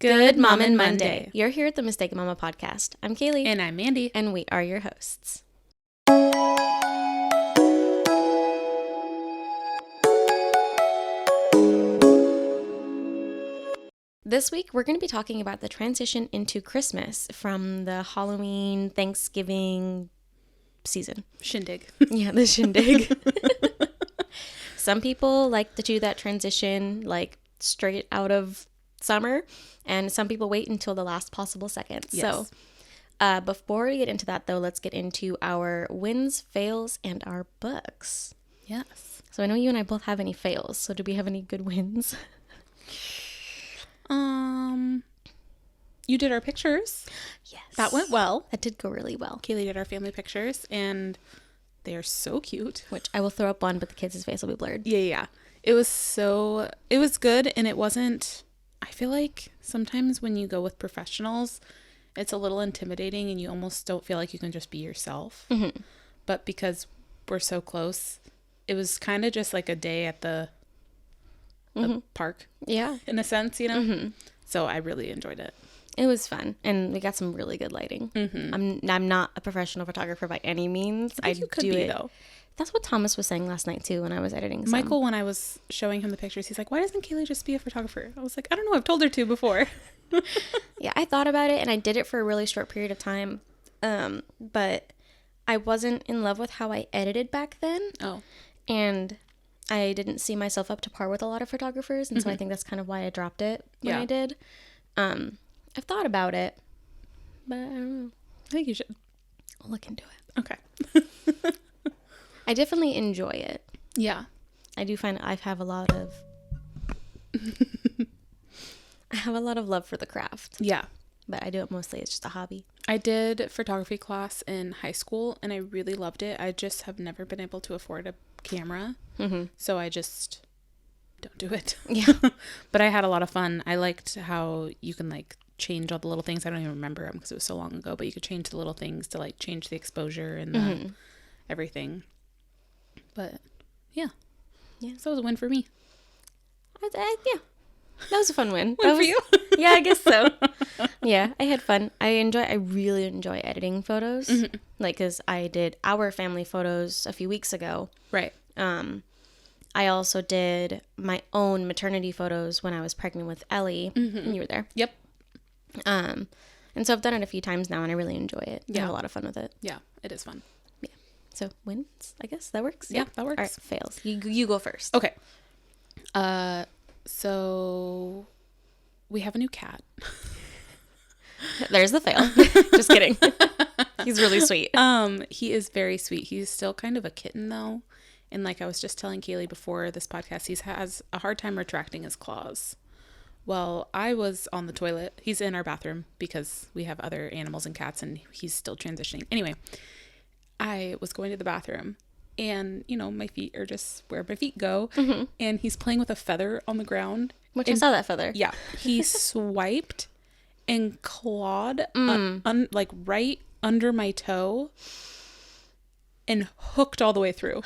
Good Mom and Monday. You're here at the Mistaken Mama podcast. I'm Kaylee. And I'm Mandee. And we are your hosts. This week, we're going to be talking about the transition into Christmas from the Halloween, Thanksgiving season. Shindig. Yeah, the shindig. Some people like to do that transition like straight out of summer, and some people wait until the last possible second. Yes. So before we get into that, though, let's get into our wins, fails, and our books. Yes. So I know you and I both have any fails. So do we have any good wins? You did our pictures. Yes. That went well. That did go really well. Kaylee did our family pictures, and they are so cute. Which I will throw up one, but the kids' face will be blurred. Yeah. It was good, and it wasn't, I feel like sometimes when you go with professionals, it's a little intimidating, and you almost don't feel like you can just be yourself. Mm-hmm. But because we're so close, it was kind of just like a day at the park. Yeah. In a sense, you know? Mm-hmm. So I really enjoyed it. It was fun, and we got some really good lighting. Mm-hmm. I'm not a professional photographer by any means. I think you could be, though. That's what Thomas was saying last night, too, when I was editing some. Michael, when I was showing him the pictures, he's like, why doesn't Kaylee just be a photographer? I was like, I don't know. I've told her to before. Yeah, I thought about it, and I did it for a really short period of time. But I wasn't in love with how I edited back then. Oh. And I didn't see myself up to par with a lot of photographers, and so I think that's kind of why I dropped it when I did. I've thought about it, but I don't know. I think you should. I'll look into it. Okay. I definitely enjoy it. Yeah. I do find I have a lot of love for the craft. Yeah. But I do it mostly. It's just a hobby. I did photography class in high school, and I really loved it. I just have never been able to afford a camera. Mm-hmm. So I just don't do it. Yeah. But I had a lot of fun. I liked how you can like change all the little things. I don't even remember them because it was so long ago, but you could change the little things to like change the exposure and the everything. But yeah. So it was a win for me. Yeah. That was a fun win. Win for you? Yeah, I guess so. Yeah, I had fun. I really enjoy editing photos. Mm-hmm. Like, because I did our family photos a few weeks ago. Right. I also did my own maternity photos when I was pregnant with Ellie. Mm-hmm. And you were there. Yep. And so I've done it a few times now, and I really enjoy it. Yeah. I have a lot of fun with it. Yeah, it is fun. Yeah. So wins, I guess that works. Yeah, that works. All right, fails. You go first. Okay. So we have a new cat. There's the fail. Just kidding. He's really sweet. He is very sweet. He's still kind of a kitten though. And like I was just telling Kaylee before this podcast, he has a hard time retracting his claws. Well, I was on the toilet. He's in our bathroom because we have other animals and cats, and he's still transitioning. Anyway, I was going to the bathroom, and, you know, my feet are just where my feet go. Mm-hmm. And he's playing with a feather on the ground. Which I saw that feather. Yeah. He swiped and clawed like right under my toe and hooked all the way through.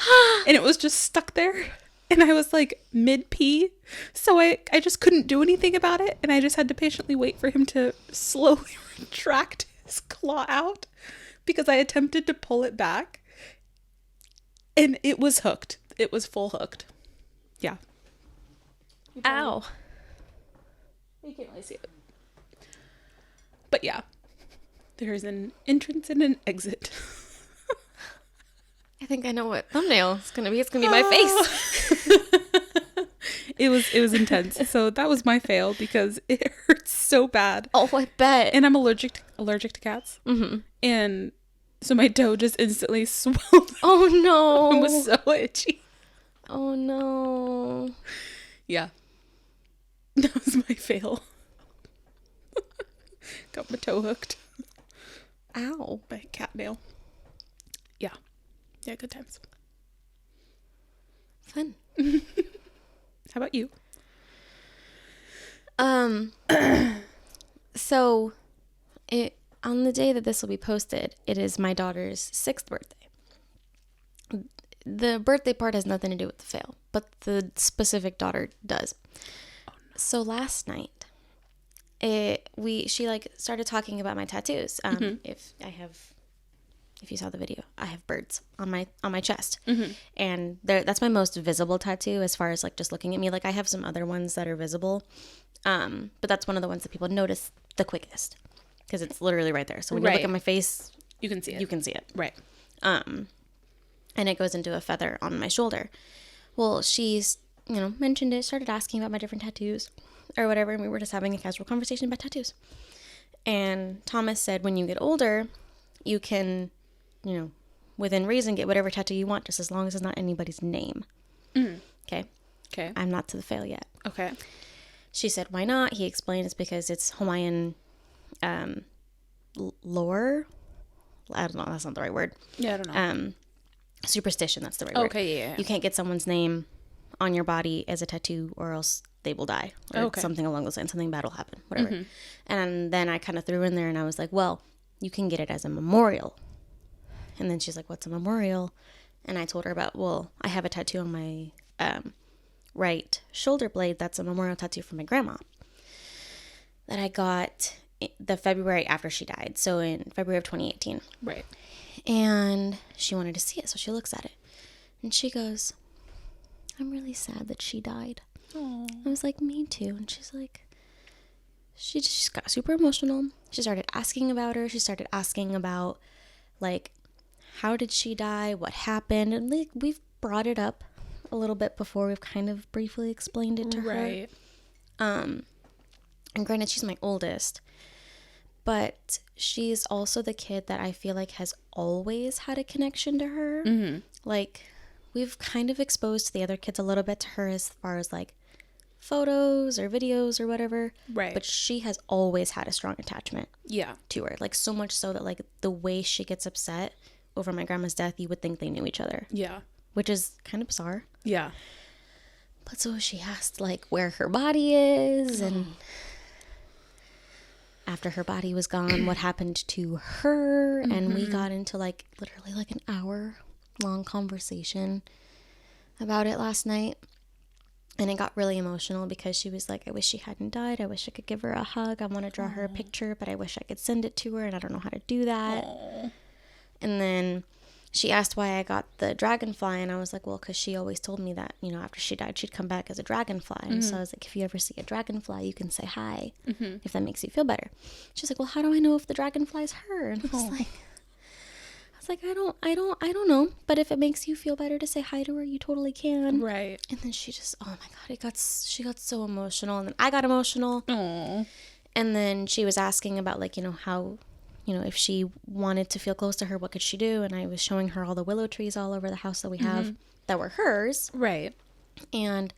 And it was just stuck there. And I was like mid-pee. So I just couldn't do anything about it. And I just had to patiently wait for him to slowly retract his claw out because I attempted to pull it back. And it was hooked. It was full hooked. Yeah. Ow. You can't really see it. But yeah. There's an entrance and an exit. I think I know what thumbnail it's gonna be. It's gonna be my face. It was intense. So that was my fail because it hurts so bad. Oh, I bet. And I'm allergic to cats. Mm-hmm. And so my toe just instantly swelled. Oh no! It was so itchy. Oh no! Yeah, that was my fail. Got my toe hooked. Ow! By a cat nail. Yeah, good times. Fun. How about you? So on the day that this will be posted, it is my daughter's 6th birthday. The birthday part has nothing to do with the fail, but the specific daughter does. Oh, no. So last night, she like started talking about my tattoos. If you saw the video, I have birds on my chest, and that's my most visible tattoo as far as like just looking at me. Like I have some other ones that are visible, but that's one of the ones that people notice the quickest because it's literally right there. So when you look at my face, you can see it. You can see it, right? And it goes into a feather on my shoulder. Well, she's mentioned it, started asking about my different tattoos or whatever, and we were just having a casual conversation about tattoos. And Thomas said, when you get older, you can, within reason, get whatever tattoo you want, just as long as it's not anybody's name. Okay. I'm not to the fail yet. Okay. She said, why not? He explained it's because it's Hawaiian lore. I don't know. That's not the right word. Yeah, I don't know. Superstition. That's the right word. Okay, yeah. You can't get someone's name on your body as a tattoo or else they will die or something along those lines. Something bad will happen, whatever. And then I kind of threw in there and I was like, well, you can get it as a memorial. And then she's like, what's a memorial? And I told her about, well, I have a tattoo on my right shoulder blade. That's a memorial tattoo from my grandma that I got the February after she died. So in February of 2018. Right. And she wanted to see it. So she looks at it and she goes, I'm really sad that she died. Aww. I was like, me too. And she's like, she just got super emotional. She started asking about her. She started asking about, like, how did she die? What happened? And like, we've brought it up a little bit before. We've kind of briefly explained it to her. Right. And granted, she's my oldest, but she's also the kid that I feel like has always had a connection to her. Like, we've kind of exposed the other kids a little bit to her as far as like photos or videos or whatever. Right. But she has always had a strong attachment to her. Like, so much so that like the way she gets upset over my grandma's death, you would think they knew each other. Yeah. Which is kind of bizarre. Yeah. But so she asked like where her body is and after her body was gone, what happened to her. And we got into like literally like an hour long conversation about it last night, and it got really emotional because she was like, I wish she hadn't died. I wish I could give her a hug. I want to draw her a picture, but I wish I could send it to her, and I don't know how to do that. And then she asked why I got the dragonfly, and I was like, well, because she always told me that, after she died, she'd come back as a dragonfly. And so I was like, if you ever see a dragonfly, you can say hi, if that makes you feel better. She's like, well, how do I know if the dragonfly's her? And I was like, I don't know, but if it makes you feel better to say hi to her, you totally can. Right. And then she just, oh my God, she got so emotional, and then I got emotional. Aww. And then she was asking about like, how, if she wanted to feel close to her, what could she do? And I was showing her all the willow trees all over the house that we have that were hers. Right. And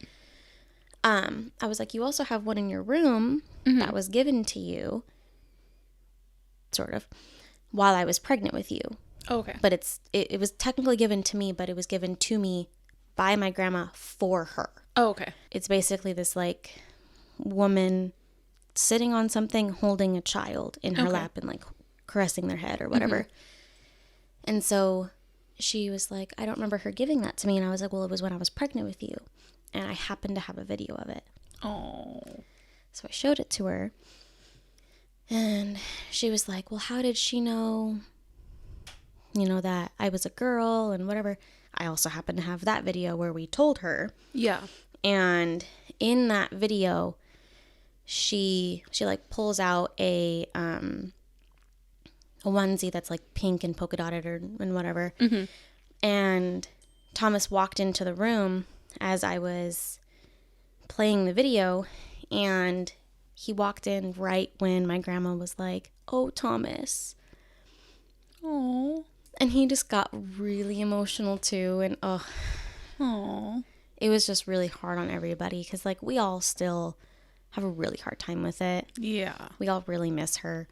I was like, you also have one in your room that was given to you, sort of, while I was pregnant with you. Okay. But it was technically given to me, but it was given to me by my grandma for her. Oh, okay. It's basically this like woman sitting on something, holding a child in her lap and like caressing their head or whatever. And so she was like, I don't remember her giving that to me. And I was like, well, it was when I was pregnant with you. And I happened to have a video of it. Oh. So I showed it to her. And she was like, well, how did she know, that I was a girl and whatever. I also happen to have that video where we told her. Yeah. And in that video, she like pulls out a onesie that's like pink and polka dotted and whatever. And Thomas walked into the room as I was playing the video, and he walked in right when my grandma was like, oh, Thomas. Oh. And he just got really emotional too. And it was just really hard on everybody because like we all still have a really hard time with it. Yeah. We all really miss her.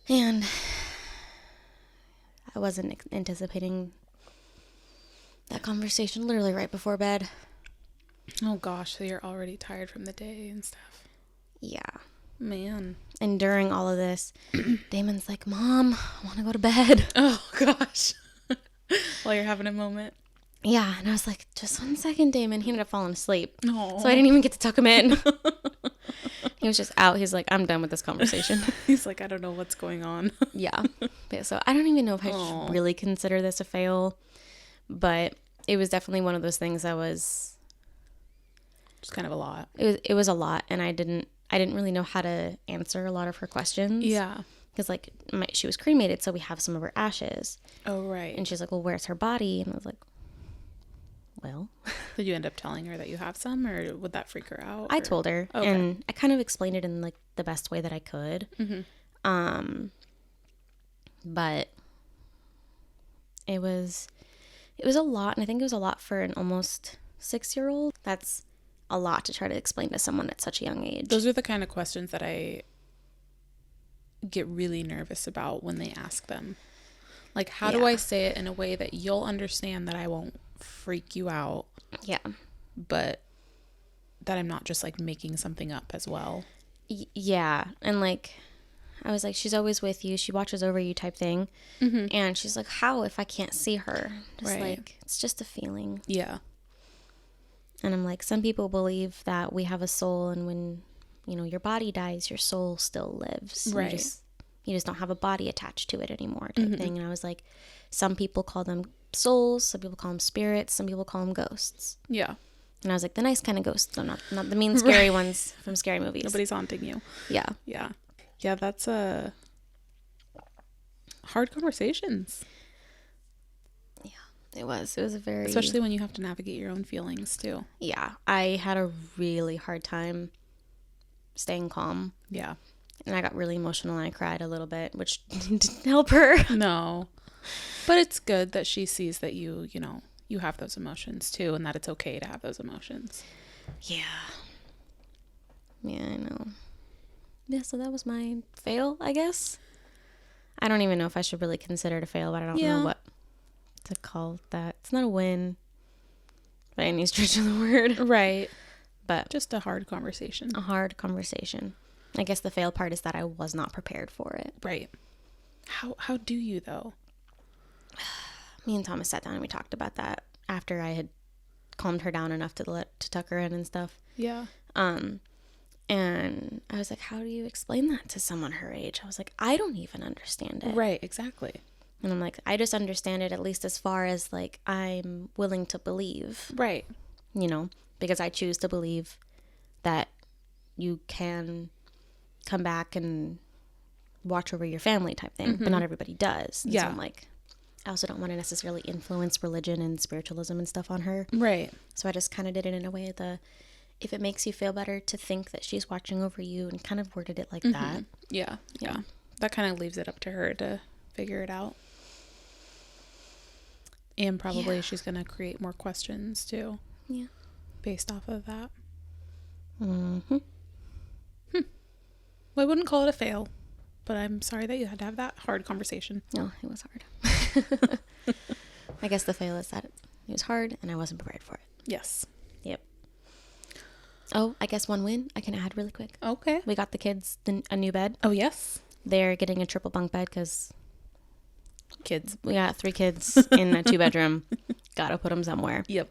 And I wasn't anticipating that conversation literally right before bed. Oh gosh, so you're already tired from the day and stuff. Yeah. Man. And during all of this, Damon's like, Mom, I want to go to bed. Oh gosh. While you're having a moment. Yeah. And I was like, just 1 second, Damon. He ended up falling asleep. Oh. So I didn't even get to tuck him in. He was just out. He's like, I'm done with this conversation. He's like, I don't know what's going on. Yeah. So I don't even know if I should really consider this a fail, but it was definitely one of those things that was just kind of a lot. It was a lot, and I didn't really know how to answer a lot of her questions. Yeah. Because, like, she was cremated, so we have some of her ashes. Oh, right. And she's like, well, where's her body? And I was like, well. Did you end up telling her that you have some, or would that freak her out? I told her. Okay. And I kind of explained it in, like, the best way that I could. Mm-hmm. But it was a lot, and I think it was a lot for an almost 6-year-old. That's a lot to try to explain to someone at such a young age. Those are the kind of questions that I get really nervous about when they ask them. Like, how do I say it in a way that you'll understand that I won't freak you out? Yeah. But that I'm not just, like, making something up as well. Yeah. And, like, I was like, she's always with you. She watches over you type thing. Mm-hmm. And she's like, how if I can't see her? Just like, it's just a feeling. Yeah. And I'm like, some people believe that we have a soul, and when, you know, your body dies, your soul still lives. Right. You just don't have a body attached to it anymore type thing. And I was like, some people call them souls, some people call them spirits, some people call them ghosts. Yeah. And I was like, the nice kind of ghosts, though, not the mean, scary ones from scary movies. Nobody's haunting you. Yeah. Yeah. Yeah, that's hard conversations. Yeah, it was a very... Especially when you have to navigate your own feelings, too. Yeah, I had a really hard time staying calm. Yeah. And I got really emotional, and I cried a little bit, which didn't help her. No. But it's good that she sees that you know, you have those emotions, too, and that it's okay to have those emotions. Yeah. Yeah, I know. Yeah, so that was my fail, I guess. I don't even know if I should really consider it a fail, but I don't know what to call that. It's not a win by any stretch of the word. Right. But just a hard conversation. A hard conversation. I guess the fail part is that I was not prepared for it. Right. How do you, though? Me and Thomas sat down and we talked about that after I had calmed her down enough to tuck her in and stuff. Yeah. And I was like, how do you explain that to someone her age? I was like, I don't even understand it. Right, exactly. And I'm like, I just understand it at least as far as, like, I'm willing to believe. Right. You know, because I choose to believe that you can come back and watch over your family type thing. But not everybody does. And yeah. So I'm like, I also don't want to necessarily influence religion and spiritualism and stuff on her. Right. So I just kind of did it in a way if it makes you feel better to think that she's watching over you, and kind of worded it like that. Yeah. That kind of leaves it up to her to figure it out. And probably she's going to create more questions too. Yeah. Based off of that. Mm-hmm. Well, I wouldn't call it a fail, but I'm sorry that you had to have that hard conversation. No, it was hard. I guess the fail is that it was hard and I wasn't prepared for it. Yes. Yep. Oh, I guess one win I can add really quick. Okay. We got the kids a new bed. Oh, yes. They're getting a triple bunk bed because kids. We got 3 kids in a 2-bedroom. Gotta put them somewhere. Yep.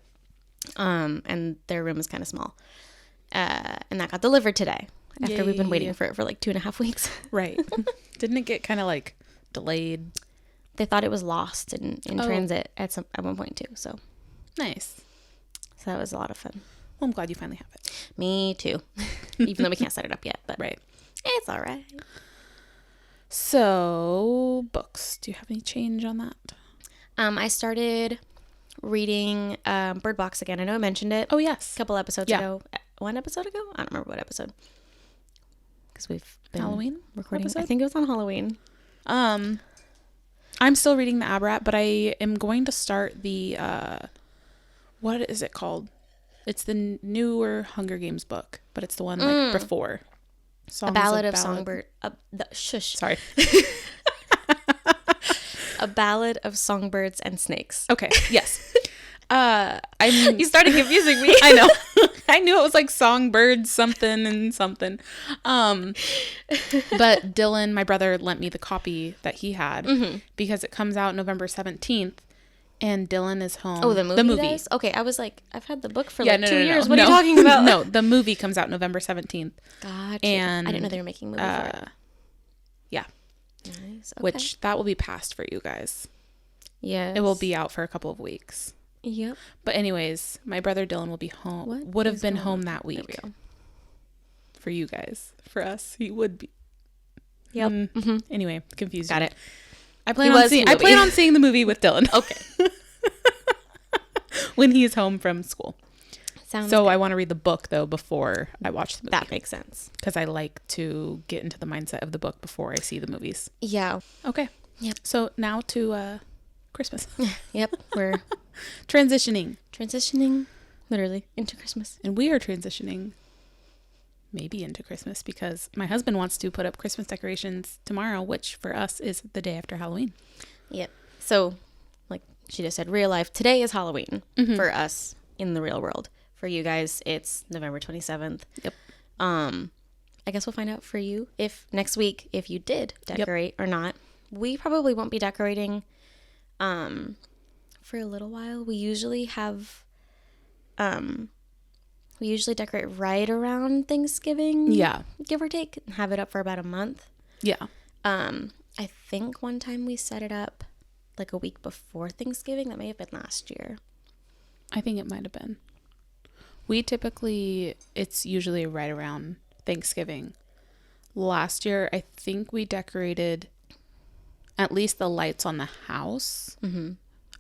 And their room is kind of small. And that got delivered today after we've been waiting for it for like 2.5 weeks. Right. Didn't it get kind of like delayed? They thought it was lost in transit at one point too. So nice. So that was a lot of fun. Well, I'm glad you finally have it. Me too. Even though we can't set it up yet, but right. It's all right. So, books. Do you have any change on that? I started reading Bird Box again. I know I mentioned it. Oh, yes. A couple episodes ago. 1 episode ago? I don't remember what episode. Because we've been Halloween recording. Episode? I think it was on Halloween. I'm still reading the Ab Rat, but I am going to start the what is it called? It's the newer Hunger Games book, but it's the one like before. A Ballad of Songbird. Shush. Sorry. A Ballad of Songbirds and Snakes. Okay. Yes. You started confusing me. I know. I knew it was like songbirds something and something. But Dylan, my brother, lent me the copy that he had because it comes out November 17th. And Dylan is home. Oh, the movie does? Okay, I was like, I've had the book for 2 years. No. What are you talking about? No, the movie comes out November 17th. Gotcha. And I didn't know they were making a movie for it. Yeah. Nice. Okay. Which, that will be past for you guys. Yes. It will be out for a couple of weeks. Yep. But anyways, my brother Dylan will be home. Would have been home that week. There we go. For you guys. For us, he would be. Yep. Anyway, confused. Got it. I plan on seeing the movie with Dylan. Okay. When he is home from school. Sounds so good. I want to read the book though before I watch the movie. That makes sense. Because I like to get into the mindset of the book before I see the movies. Yeah. Okay. Yep. So now to Christmas. Yep. We're transitioning literally into Christmas. And we are transitioning maybe into Christmas because my husband wants to put up Christmas decorations tomorrow, which for us is the day after Halloween. Yep. So, like she just said, real life, today is Halloween for us in the real world. For you guys, it's November 27th. Yep. I guess we'll find out for you if next week, if you did decorate or not. We probably won't be decorating for a little while. We usually have, we usually decorate right around Thanksgiving. Yeah. Give or take. Have it up for about a month. Yeah. I think one time we set it up like a week before Thanksgiving. That may have been last year. I think it might have been. We typically, it's usually right around Thanksgiving. Last year, I think we decorated at least the lights on the house. Mm-hmm.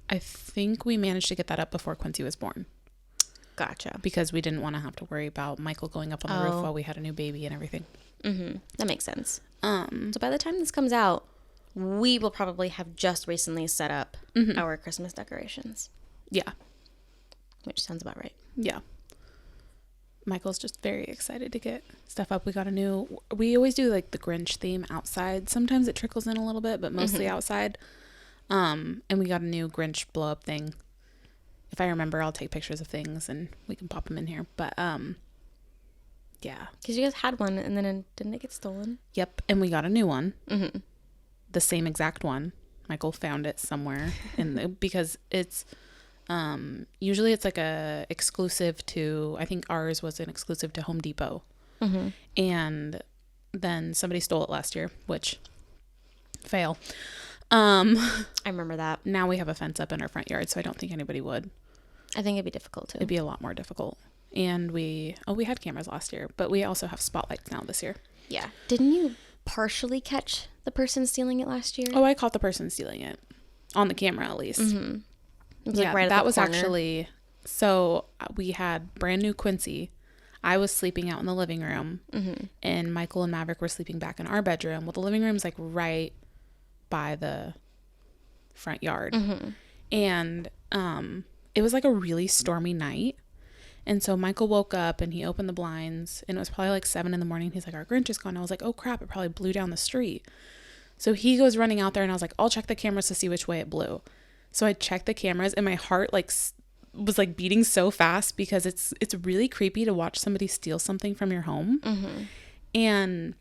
I think we managed to get that up before Quincy was born. Gotcha. Because we didn't want to have to worry about Michael going up on the roof while we had a new baby and everything. Mm-hmm. That makes sense. So by the time this comes out, we will probably have just recently set up our Christmas decorations. Yeah. Which sounds about right. Yeah. Michael's just very excited to get stuff up. We always do like the Grinch theme outside. Sometimes it trickles in a little bit, but mostly outside. And we got a new Grinch blow up thing. If I remember, I'll take pictures of things and we can pop them in here. But, yeah. Because you guys had one and then didn't it get stolen? Yep. And we got a new one. Mm-hmm. The same exact one. Michael found it somewhere because it's, usually it's like a exclusive to, I think ours was an exclusive to Home Depot. Mm-hmm. And then somebody stole it last year, which fail. I remember that. Now we have a fence up in our front yard, so I don't think anybody would. I think it'd be difficult too. It'd be a lot more difficult. And we had cameras last year, but we also have spotlights now this year. Yeah. Didn't you partially catch the person stealing it last year? Oh, I caught the person stealing it. On the camera, at least. Mm-hmm. It was like right at the that was corner. actually, so we had brand new Quincy. I was sleeping out in the living room, and Michael and Maverick were sleeping back in our bedroom. Well, the living room's like right by the front yard. And it was like a really stormy night. And so Michael woke up and he opened the blinds, and it was probably like 7 a.m. He's like, our Grinch is gone. I was like, oh crap, it probably blew down the street. So he goes running out there, and I was like, I'll check the cameras to see which way it blew. So I checked the cameras, and my heart like was like beating so fast because it's really creepy to watch somebody steal something from your home. And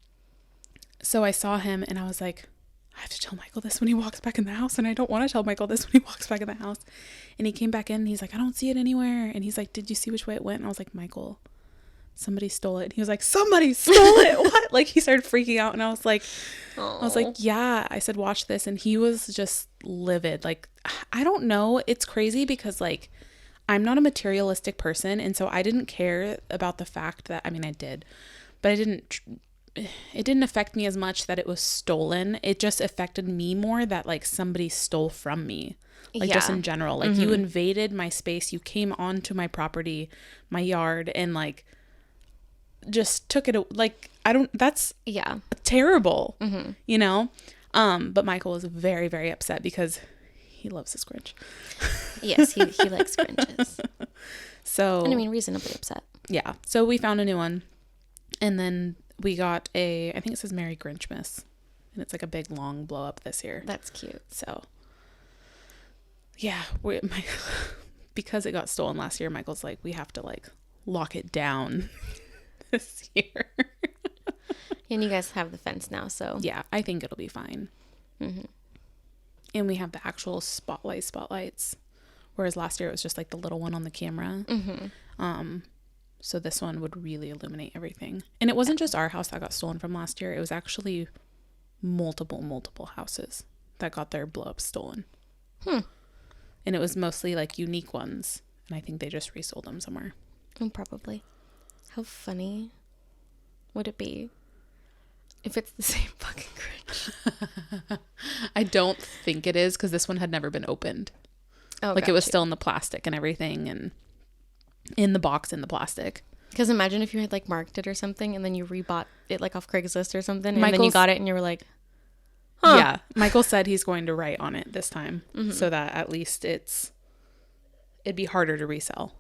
so I saw him, and I was like, I have to tell Michael this when he walks back in the house, and I don't want to tell Michael this when he walks back in the house. And he came back in, and he's like, I don't see it anywhere. And he's like, did you see which way it went? And I was like, Michael, somebody stole it. And he was like, somebody stole it. What? Like he started freaking out, and I was like, yeah. I said, watch this. And he was just livid. Like, I don't know. It's crazy because like I'm not a materialistic person, and so I didn't care about the fact that, I mean, I did, but it didn't affect me as much that it was stolen. It just affected me more that like somebody stole from me. Like just in general, like you invaded my space, you came onto my property, my yard, and like just took it. Like, that's terrible, you know? But Michael was very, very upset because he loves his Grinch. Yes, he likes Grinches. So, and I mean, reasonably upset. Yeah. So we found a new one, and then we got I think it says Merry Grinchmas, and it's like a big long blow up this year. That's cute. So yeah, because it got stolen last year, Michael's like, we have to like lock it down this year. And you guys have the fence now, so yeah, I think it'll be fine. And we have the actual spotlights. Whereas last year it was just like the little one on the camera. So this one would really illuminate everything. And it wasn't just our house that got stolen from last year. It was actually multiple houses that got their blow-ups stolen. And it was mostly like unique ones. And I think they just resold them somewhere. Probably. How funny would it be if it's the same fucking Grinch? I don't think it is, because this one had never been opened. Oh, like it was still in the plastic and everything, and in the box in the plastic. Because imagine if you had like marked it or something and then you rebought it like off Craigslist or something, and then you got it and you were like, huh. Yeah, Michael said he's going to write on it this time, so that at least it'd be harder to resell.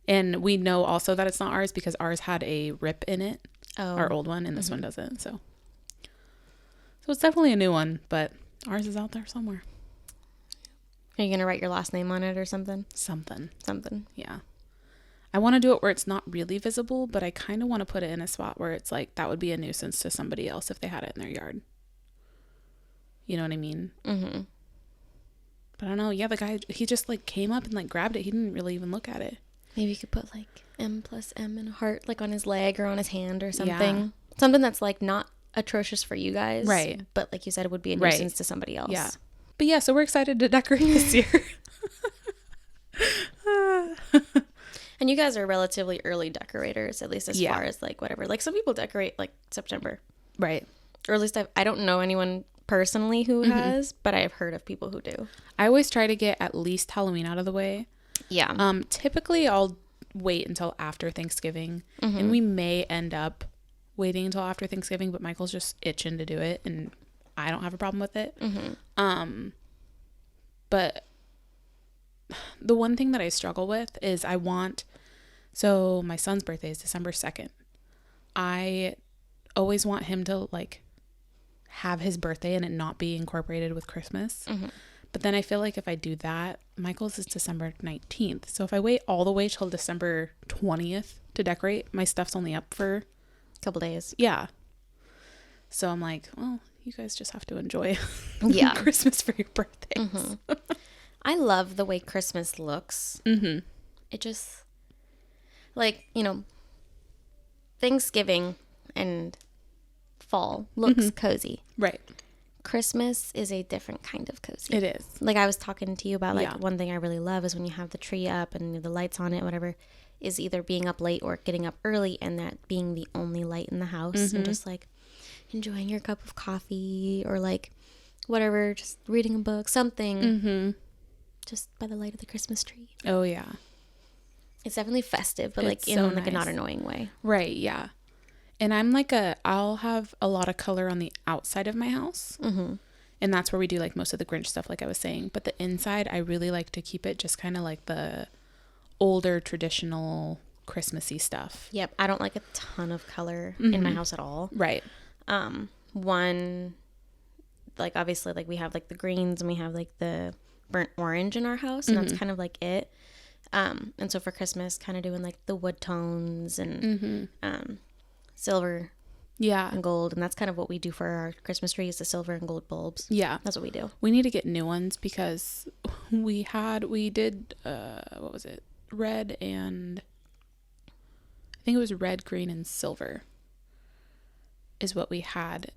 And we know also that it's not ours because ours had a rip in it, our old one, and this one doesn't. So it's definitely a new one, but ours is out there somewhere. Are you gonna write your last name on it or something? Something. Yeah. I want to do it where it's not really visible, but I kind of want to put it in a spot where it's like that would be a nuisance to somebody else if they had it in their yard. You know what I mean? But I don't know. Yeah, the guy, he just like came up and like grabbed it. He didn't really even look at it. Maybe you could put like M+M and a heart like on his leg or on his hand or something. Yeah. Something that's like not atrocious for you guys. Right. But like you said, it would be a nuisance to somebody else. Yeah. But yeah, so we're excited to decorate this year. And you guys are relatively early decorators, at least as far as like whatever. Like some people decorate like September. Right. Or at least I don't know anyone personally who has, but I've heard of people who do. I always try to get at least Halloween out of the way. Yeah. Typically I'll wait until after Thanksgiving, and we may end up waiting until after Thanksgiving, but Michael's just itching to do it, and I don't have a problem with it. But the one thing that I struggle with is so my son's birthday is December 2nd. I always want him to like have his birthday and it not be incorporated with Christmas. But then I feel like if I do that, Michael's is December 19th. So if I wait all the way till December 20th to decorate, my stuff's only up for a couple days. Yeah. So I'm like, well, you guys just have to enjoy Christmas for your birthdays. I love the way Christmas looks. It just, like, you know, Thanksgiving and fall looks cozy. Right. Christmas is a different kind of cozy. It is. Like I was talking to you about, like one thing I really love is when you have the tree up and the lights on it, whatever, is either being up late or getting up early and that being the only light in the house and just like enjoying your cup of coffee or like whatever, just reading a book, something just by the light of the Christmas tree. Oh yeah. It's definitely festive, but like in like a not annoying way. Right. Yeah. And I'm like I'll have a lot of color on the outside of my house. And that's where we do like most of the Grinch stuff, like I was saying. But the inside, I really like to keep it just kind of like the older traditional Christmassy stuff. Yep. I don't like a ton of color in my house at all. Right. One, like obviously like we have like the greens and we have like the burnt orange in our house, and that's kind of like it. And so for Christmas, kind of doing like the wood tones and silver and gold, and that's kind of what we do for our Christmas tree is the silver and gold bulbs. Yeah, that's what we do. We need to get new ones because we did what was it, red and I think it was red, green, and silver is what we had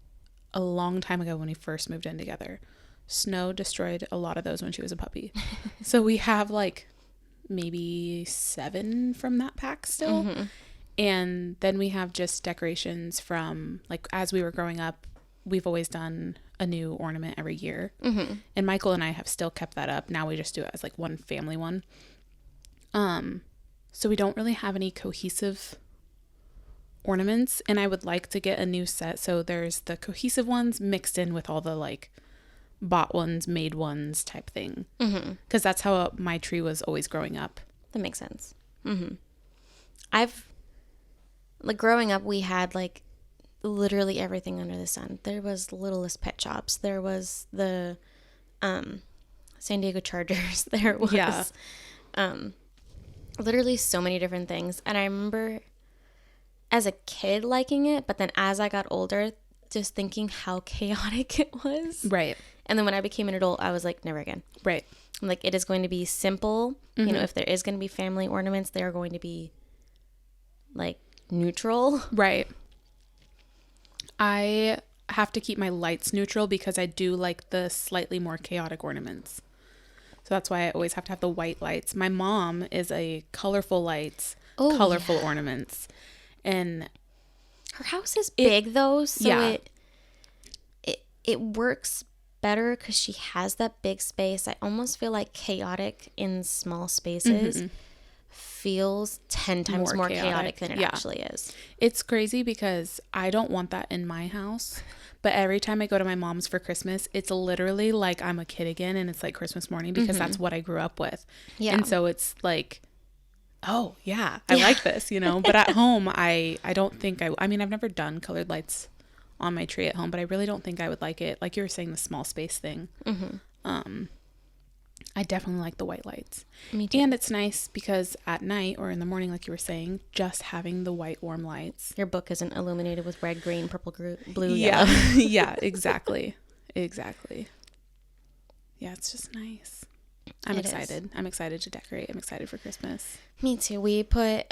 a long time ago when we first moved in together. Snow destroyed a lot of those when she was a puppy. So we have like maybe 7 from that pack still. And then we have just decorations from, like, as we were growing up, we've always done a new ornament every year. And Michael and I have still kept that up. Now we just do it as like one family one. So we don't really have any cohesive ornaments, and I would like to get a new set. So there's the cohesive ones mixed in with all the like bought ones, made ones type thing. Because that's how my tree was always growing up. That makes sense. Like growing up, we had like literally everything under the sun. There was Littlest Pet Shops. There was the San Diego Chargers. There was literally so many different things. And I remember as a kid liking it, but then as I got older, just thinking how chaotic it was. Right. And then when I became an adult, I was like, never again. Right. Like, it is going to be simple. You know, if there is going to be family ornaments, they are going to be, like, neutral. Right. I have to keep my lights neutral because I do like the slightly more chaotic ornaments. So that's why I always have to have the white lights. My mom is a colorful lights, colorful ornaments. And her house is big, though, so yeah. it works better because she has that big space. I almost feel like chaotic in small spaces feels 10 times more chaotic than it actually is. It's crazy because I don't want that in my house. But every time I go to my mom's for Christmas, it's literally like I'm a kid again, and it's like Christmas morning because that's what I grew up with. Yeah. And so it's like, oh, yeah, I like this, you know. But at home, I don't think I mean, I've never done colored lights on my tree at home, but I really don't think I would like it. Like you were saying, the small space thing. I definitely like the white lights. Me too. And it's nice because at night or in the morning, like you were saying, just having the white warm lights. Your book isn't illuminated with red, green, purple, blue, yeah. yellow. Yeah, exactly. Exactly. Yeah, it's just nice. I'm excited. I'm excited to decorate. I'm excited for Christmas. Me too. We put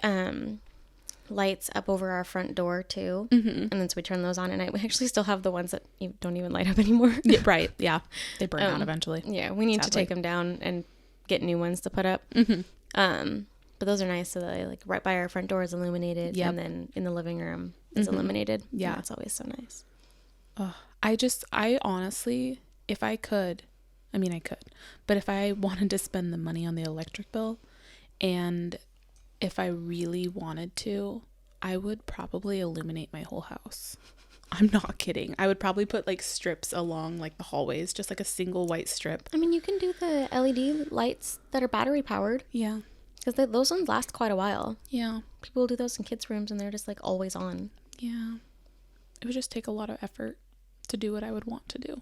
lights up over our front door too. And then so we turn those on at night. We actually still have the ones that don't even light up anymore. Yeah, right. Yeah. They burn out eventually. Yeah. We need to take them down and get new ones to put up. But those are nice. So that like right by our front door is illuminated. And then in the living room is illuminated. Yeah. That's always so nice. I honestly, if I could, I mean, I could, but if I wanted to spend the money on the electric bill, and if I really wanted to, I would probably illuminate my whole house. I'm not kidding. I would probably put like strips along like the hallways, just like a single white strip. I mean, you can do the LED lights that are battery powered. Yeah. Because those ones last quite a while. Yeah. People will do those in kids' rooms and they're just like always on. Yeah. It would just take a lot of effort to do what I would want to do.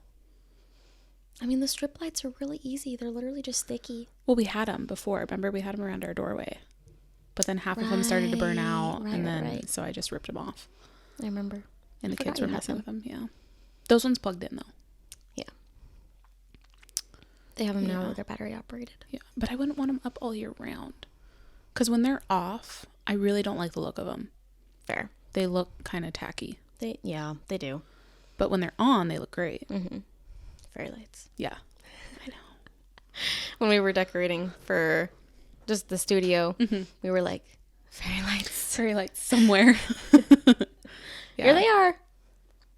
I mean, the strip lights are really easy. They're literally just sticky. Well, we had them before. Remember, we had them around our doorway. But then half of them started to burn out. So I just ripped them off. I remember. And the kids were messing with them. Yeah. Those ones plugged in, though. Yeah. They have them now where they're battery operated. Yeah. But I wouldn't want them up all year round. Because when they're off, I really don't like the look of them. Fair. They look kind of tacky. They do. But when they're on, they look great. Fairy lights. Yeah. I know. When we were decorating for just the studio, we were like, fairy lights. Fairy lights somewhere. Here they are.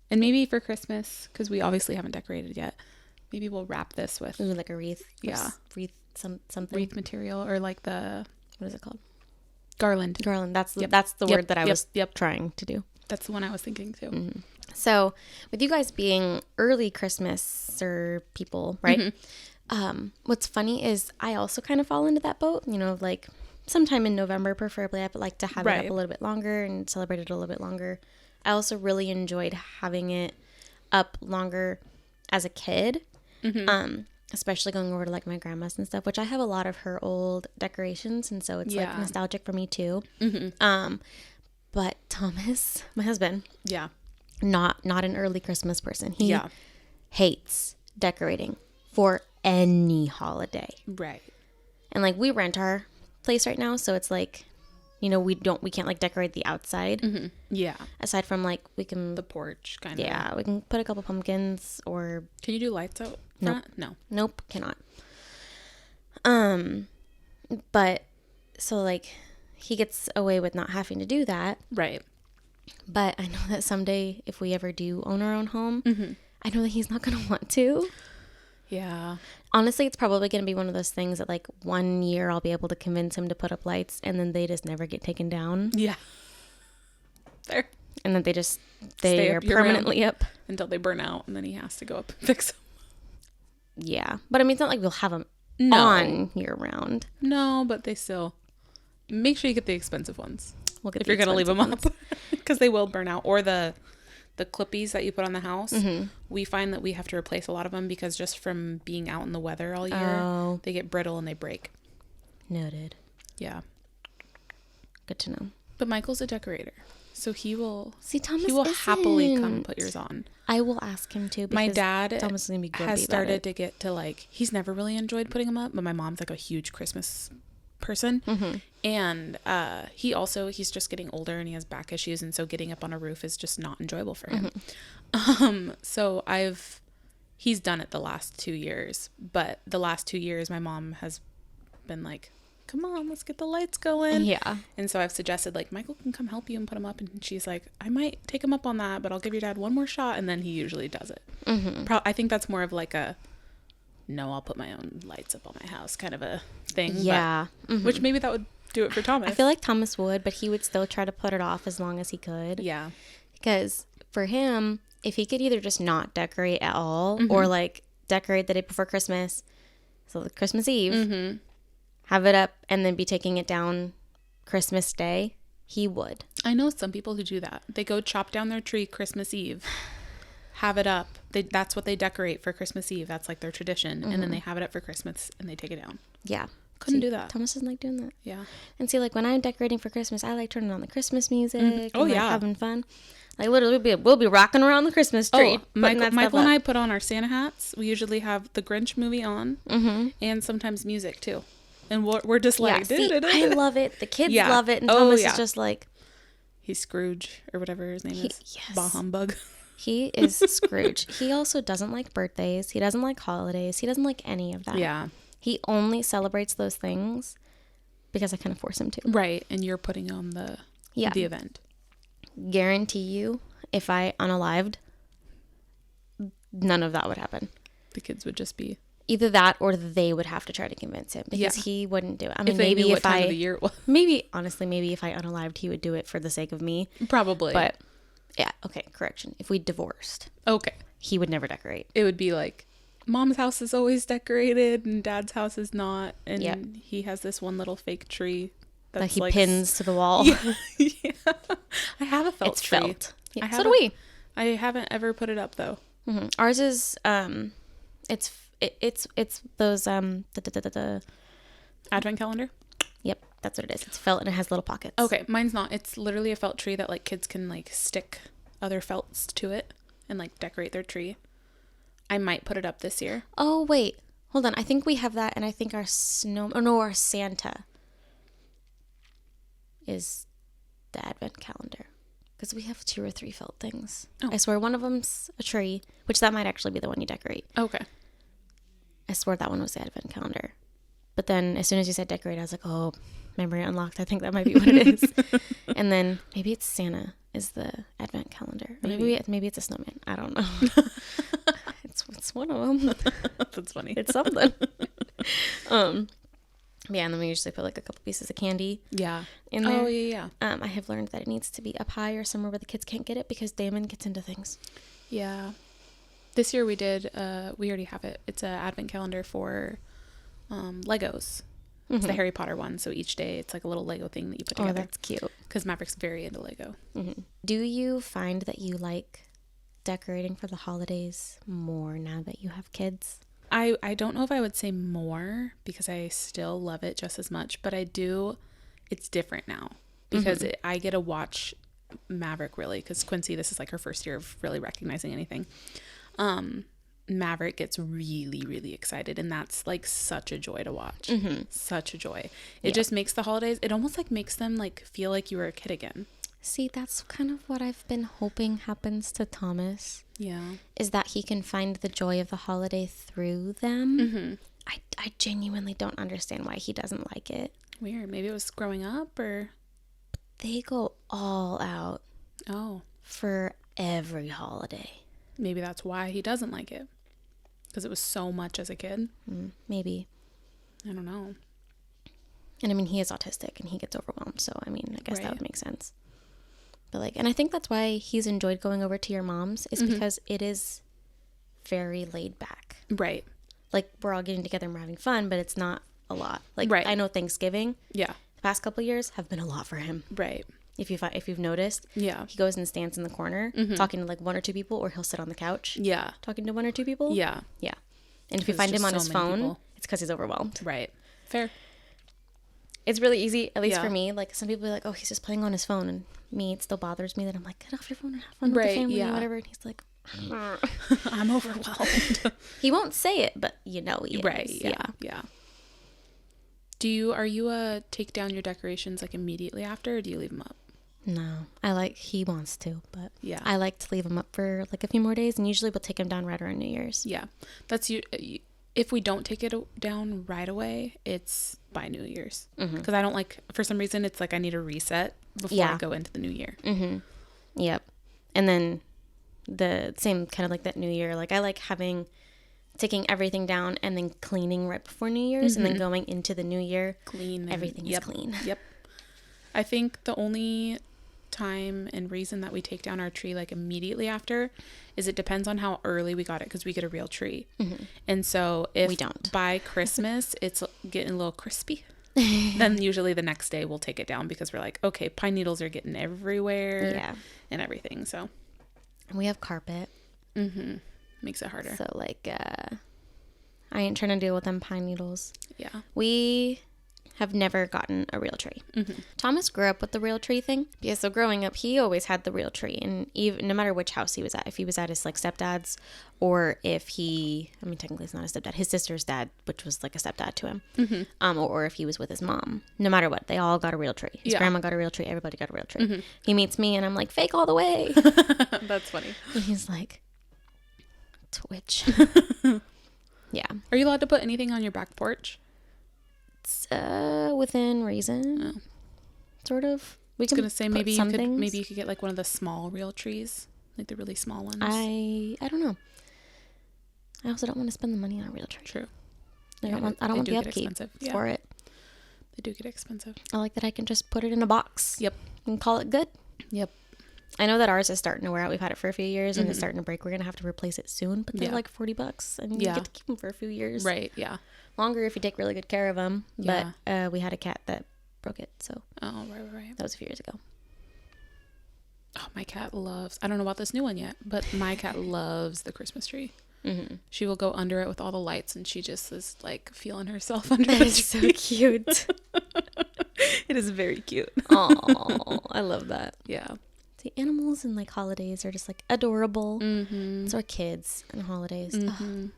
And maybe for Christmas, because we obviously haven't decorated yet, maybe we'll wrap this with... Ooh, like a wreath. Yeah. Wreath something. Wreath material, or like the... What is it called? Garland. Garland. That's the word that I was trying to do. That's the one I was thinking too. So with you guys being early Christmaser people, right? What's funny is I also kind of fall into that boat, you know, like sometime in November, preferably. I would like to have it up a little bit longer and celebrate it a little bit longer. I also really enjoyed having it up longer as a kid, especially going over to like my grandma's and stuff, which I have a lot of her old decorations. And so it's like nostalgic for me too. But Thomas, my husband, not an early Christmas person. He hates decorating for any holiday. Right. And like we rent our place right now, so it's like, you know, we can't like decorate the outside. Yeah. Aside from like we can the porch kind of. Yeah, we can put a couple pumpkins or. Can you do lights out front? Nope, cannot. But so like he gets away with not having to do that. Right. But I know that someday if we ever do own our own home, I know that he's not going to want to. Yeah. Honestly, it's probably going to be one of those things that like one year I'll be able to convince him to put up lights and then they just never get taken down. Yeah. There. And then they are permanently up. Until they burn out and then he has to go up and fix them. Yeah. But I mean, it's not like we'll have them on year round. No, but they still... Make sure you get the expensive ones. We'll get if you're going to leave them up. Because they will burn out. Or the clippies that you put on the house. We find that we have to replace a lot of them because just from being out in the weather all year, they get brittle and they break. Noted. Yeah. Good to know. But Michael's a decorator. So he will Thomas he will happily come isn't. put yours on. I will ask him to. My dad Thomas is gonna be grumpy has started about it. to get to like, he's never really enjoyed putting them up, but my mom's like a huge Christmas person. And he's just getting older and he has back issues, and so getting up on a roof is just not enjoyable for him. So he's done it the last 2 years, but the last 2 years my mom has been like, come on, let's get the lights going. Yeah. And so I've suggested like, Michael can come help you and put them up, and she's like, I might take him up on that, but I'll give your dad one more shot, and then he usually does it. I think that's more of like a, no, I'll put my own lights up on my house kind of a thing. Yeah. But, which maybe that would do it for Thomas. I feel like Thomas would, but he would still try to put it off as long as he could. Yeah. Because for him, if he could either just not decorate at all or like decorate the day before Christmas, so the Christmas Eve, have it up and then be taking it down Christmas Day, he would. I know some people who do that. They go chop down their tree Christmas Eve, have it up. That's what they decorate for Christmas Eve. That's like their tradition. And then they have it up for Christmas and they take it down. Yeah. Couldn't do that. Thomas doesn't like doing that. Yeah. And see, like when I'm decorating for Christmas, I like turning on the Christmas music. Oh, and, like, yeah. having fun. Like literally we'll be rocking around the Christmas tree. Michael and I put on our Santa hats. We usually have the Grinch movie on and sometimes music too. And we're just like, I love it. The kids love it. And Thomas is just like, he's Scrooge or whatever his name is. Yes. Bah humbug. He is Scrooge. He also doesn't like birthdays. He doesn't like holidays. He doesn't like any of that. Yeah. He only celebrates those things because I kind of force him to. Right. And you're putting on the event. Guarantee you, if I unalived, none of that would happen. The kids would just be either that or they would have to try to convince him because he wouldn't do it. I mean, maybe if time of the year it was. maybe if I unalived, he would do it for the sake of me. Probably. But yeah, okay, correction. If we divorced, he would never decorate. It would be like, Mom's house is always decorated and Dad's house is not, and he has this one little fake tree that he pins to the wall. Yeah. I have a felt tree. Felt. Yeah, so do we. I haven't ever put it up though. Ours is it's those the advent calendar. Yep, that's what it is. It's felt and it has little pockets. Okay, mine's not. It's literally a felt tree that like kids can like stick other felts to it and like decorate their tree. I might put it up this year. Oh wait, hold on. I think we have that, and I think our our Santa is the advent calendar. Because we have 2 or 3 felt things. Oh. I swear one of them's a tree, which that might actually be the one you decorate. Okay. I swear that one was the advent calendar. But then as soon as you said decorate, I was like, oh, memory unlocked. I think that might be what it is. And then maybe it's Santa is the advent calendar. Or maybe it's a snowman. I don't know. it's one of them. That's funny. It's something. Yeah, and then we usually put like a couple pieces of candy in there. Oh, yeah. I have learned that it needs to be up high or somewhere where the kids can't get it because Damon gets into things. Yeah. This year we did, we already have it. It's an advent calendar for Legos. It's the Harry Potter one. So each day it's like a little Lego thing that you put together. Oh, that's cute. Because Maverick's very into Lego. Do you find that you like decorating for the holidays more now that you have kids? I don't know if I would say more because I still love it just as much, but I do. It's different now because I get to watch Maverick really, because Quincy, this is like her first year of really recognizing anything. Maverick gets really, really excited, and that's like such a joy to watch. Such a joy. It just makes the holidays, it almost like makes them like feel like you were a kid again. See, that's kind of what I've been hoping happens to Thomas. Yeah. Is that he can find the joy of the holiday through them. I genuinely don't understand why he doesn't like it. Weird. Maybe it was growing up or... They go all out. Oh. For every holiday. Maybe that's why he doesn't like it. Because it was so much as a kid. Maybe. I don't know. And I mean, he is autistic and he gets overwhelmed. So, I mean, I guess that would make sense. But like, and I think that's why he's enjoyed going over to your mom's is because it is very laid back. Right. Like, we're all getting together and we're having fun, but it's not a lot. Like, I know Thanksgiving. Yeah. The past couple of years have been a lot for him. Right. If you've noticed. Yeah. He goes and stands in the corner talking to like 1 or 2 people, or he'll sit on the couch. Yeah. Talking to 1 or 2 people. Yeah. Yeah. And if you find him on his phone, it's because he's overwhelmed. Right. Fair. It's really easy, at least Yeah. for me. Like, some people are like, oh, he's just playing on his phone. And me, it still bothers me that I'm like, get off your phone and have fun with the family or whatever. And he's like, I'm overwhelmed. he won't say it, but you know he Right. is. Yeah. Are you take down your decorations like immediately after, or do you leave them up? No, he wants to, but Yeah. I like to leave them up for like a few more days, and usually we'll take them down right around New Year's. Yeah. That's you. If we don't take it down right away, it's by New Year's. Because I don't like, for some reason, it's like I need a reset before I go into the new year. Yep. And then the same kind of like that New Year. Like, I like taking everything down and then cleaning right before New Year's, and then going into the new year, Clean. everything is clean. Yep. I think the only time and reason that we take down our tree like immediately after is it depends on how early we got it, because we get a real tree. And so if We don't. by Christmas it's getting a little crispy, then usually the next day we'll take it down, because we're like, okay, pine needles are getting everywhere and everything. So And we have carpet. makes it harder. So like, I ain't trying to deal with them pine needles. Yeah. We have never gotten a real tree. Thomas grew up with the real tree thing. Yeah, so growing up, he always had the real tree. And even no matter which house he was at, if he was at his like stepdad's, or if technically it's not a stepdad, his sister's dad, which was like a stepdad to him, or if he was with his mom, no matter what, they all got a real tree. His grandma got a real tree. Everybody got a real tree. He meets me and I'm like, fake all the way. That's funny. And he's like, Twitch. Yeah. Are you allowed to put anything on your back porch? Within reason, sort of. I was gonna say maybe things. you could get like one of the small real trees, like the really small ones. I don't know. I also don't want to spend the money on a real tree. True. I don't want the upkeep for it. They do get expensive. I like that I can just put it in a box. Yep. And call it good. Yep. I know that ours is starting to wear out. We've had it for a few years and it's starting to break. We're gonna have to replace it soon, but they're like $40, and you get to keep them for a few years. Right. Yeah. Longer if you take really good care of them. But we had a cat that broke it, so right. that was a few years ago. Oh, my cat loves. I don't know about this new one yet, but my cat loves the Christmas tree. She will go under it with all the lights, and she just is like feeling herself under That the is tree. so cute. It is very cute. Oh, I love that. Yeah. See, animals and like holidays are just like adorable. So are kids and holidays. Oh,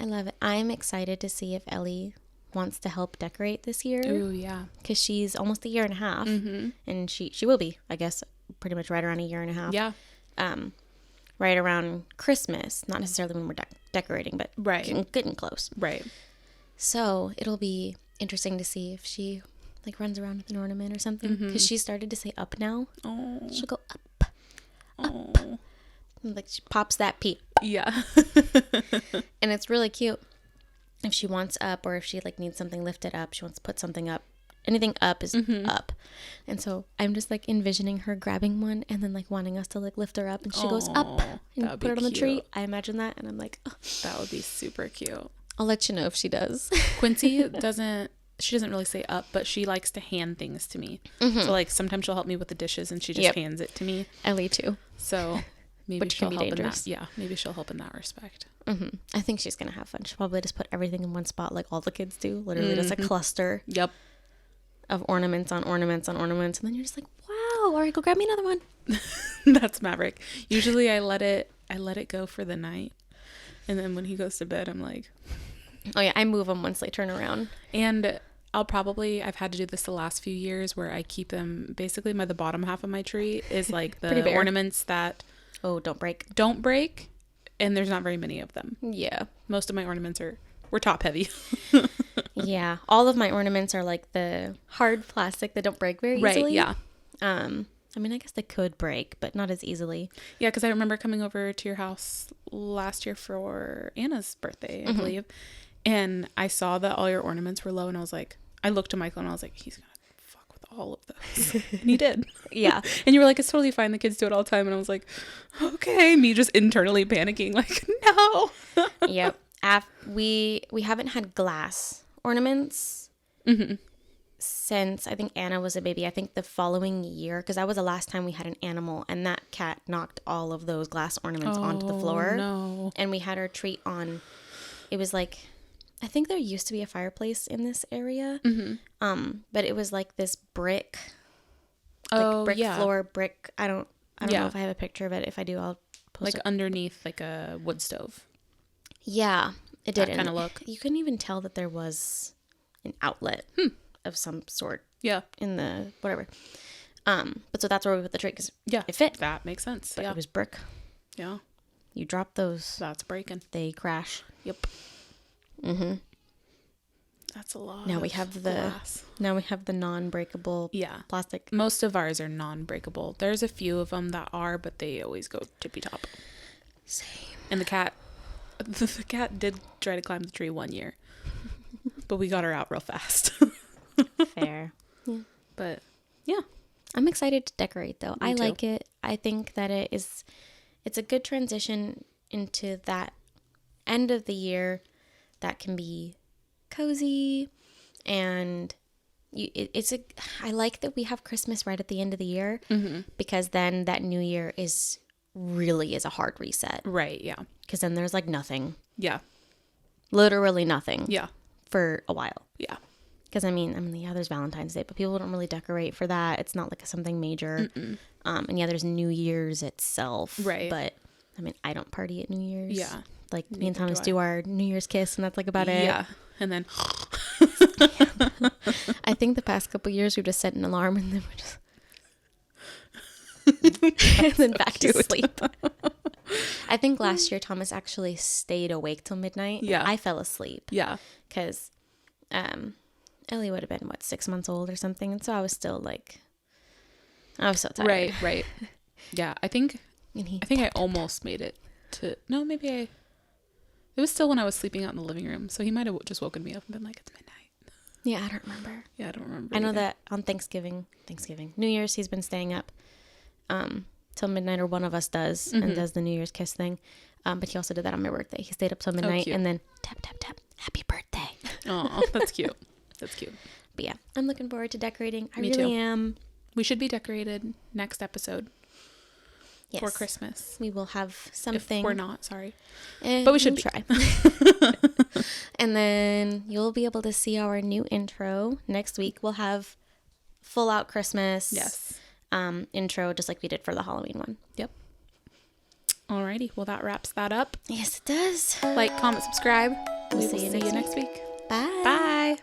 I love it. I'm excited to see if Ellie wants to help decorate this year. Ooh, yeah. Because she's almost a year and a half. And she will be, I guess, pretty much right around a year and a half. Yeah. Right around Christmas. Not necessarily when we're decorating, but getting close. Right. So it'll be interesting to see if she like runs around with an ornament or something. Because she started to say up now. Oh. She'll go up. Up. And, like, she pops that P. Yeah. And it's really cute. If she wants up, or if she like needs something lifted up, she wants to put something up. Anything up is up. And so I'm just like envisioning her grabbing one and then like wanting us to like lift her up, and she goes up and put it on the tree. I imagine that, and I'm like, oh. That would be super cute. I'll let you know if she does. Quincy doesn't really say up, but she likes to hand things to me. So like sometimes she'll help me with the dishes and she just hands it to me. Ellie too. So maybe Which she'll can be help dangerous. in that. Yeah, maybe she'll help in that respect. I think she's gonna have fun. She'll probably just put everything in one spot like all the kids do. Literally just a cluster of ornaments on ornaments on ornaments, and then you're just like, wow, all right, go grab me another one. That's Maverick. Usually I let it go for the night, and then when he goes to bed I'm like, oh yeah, I move them once they turn around. And I've had to do this the last few years, where I keep them basically the bottom half of my tree is like the ornaments that don't break, and there's not very many of them. Yeah, most of my ornaments were top heavy. Yeah, all of my ornaments are like the hard plastic that don't break very easily. Right, yeah. I mean, I guess they could break, but not as easily. Yeah, because I remember coming over to your house last year for Anna's birthday, I believe, and I saw that all your ornaments were low, and I looked to Michael and I was like, he's gonna fuck with all of those. And he did. Yeah. And you were like, it's totally fine, the kids do it all the time. And I was like, okay, me just internally panicking, like, no. Yep. We haven't had glass ornaments since I think Anna was a baby. I think the following year, because that was the last time we had an animal, and that cat knocked all of those glass ornaments onto the floor. No. And we had our tree on. It was like I think there used to be a fireplace in this area. But it was like this brick. Brick floor, brick. I don't know if I have a picture of it. If I do, I'll post it. Underneath like a wood stove. Yeah, it did. That kind of look. You couldn't even tell that there was an outlet of some sort. Yeah. In the whatever. But so that's where we put the tree because it fit. That makes sense. But it was brick. Yeah. You drop those. That's breaking. They crash. Yep. Mm-hmm. That's a lot. Now we have the non-breakable plastic. Most of ours are non-breakable. There's a few of them that are, but they always go tippy top. Same. And the cat did try to climb the tree one year, but we got her out real fast. Fair. Yeah. But yeah, I'm excited to decorate though. Me too. Like it. I think that it's a good transition into that end of the year that can be cozy, and I like that we have Christmas right at the end of the year because then that new year is a hard reset. Right, yeah. Because then there's like nothing. Yeah. Literally nothing. Yeah. For a while. Yeah. Because I mean, there's Valentine's Day, but people don't really decorate for that. It's not like something major. And there's New Year's itself. Right. But I mean, I don't party at New Year's. Yeah. Like me and Thomas do our New Year's kiss, and that's like about it. Yeah. And then I think the past couple years we've just set an alarm and then we're just and then back to sleep. I think last year Thomas actually stayed awake till midnight. Yeah. I fell asleep. Yeah. Because Ellie would have been 6 months old or something, and so I was still like, I was so tired. Right. Yeah, I think I almost made it to. No, maybe I. It was still when I was sleeping out in the living room, so he might have just woken me up and been like, "It's midnight." Yeah, I don't remember. Yeah, I don't remember. I know that on Thanksgiving, New Year's, he's been staying up till midnight, or one of us does, and does the New Year's kiss thing. But he also did that on my birthday. He stayed up till midnight and then tap, tap, tap, happy birthday. Oh, that's cute. That's cute. But yeah, I'm looking forward to decorating. Me really too. am. We should be decorated next episode. Yes. For Christmas. We will have something. If we're not, sorry. But we should try. And then you'll be able to see our new intro next week. We'll have full out Christmas intro, just like we did for the Halloween one. Yep. Alrighty. Well, that wraps that up. Yes, it does. Like, comment, subscribe. We'll We will see you next week. Bye. Bye.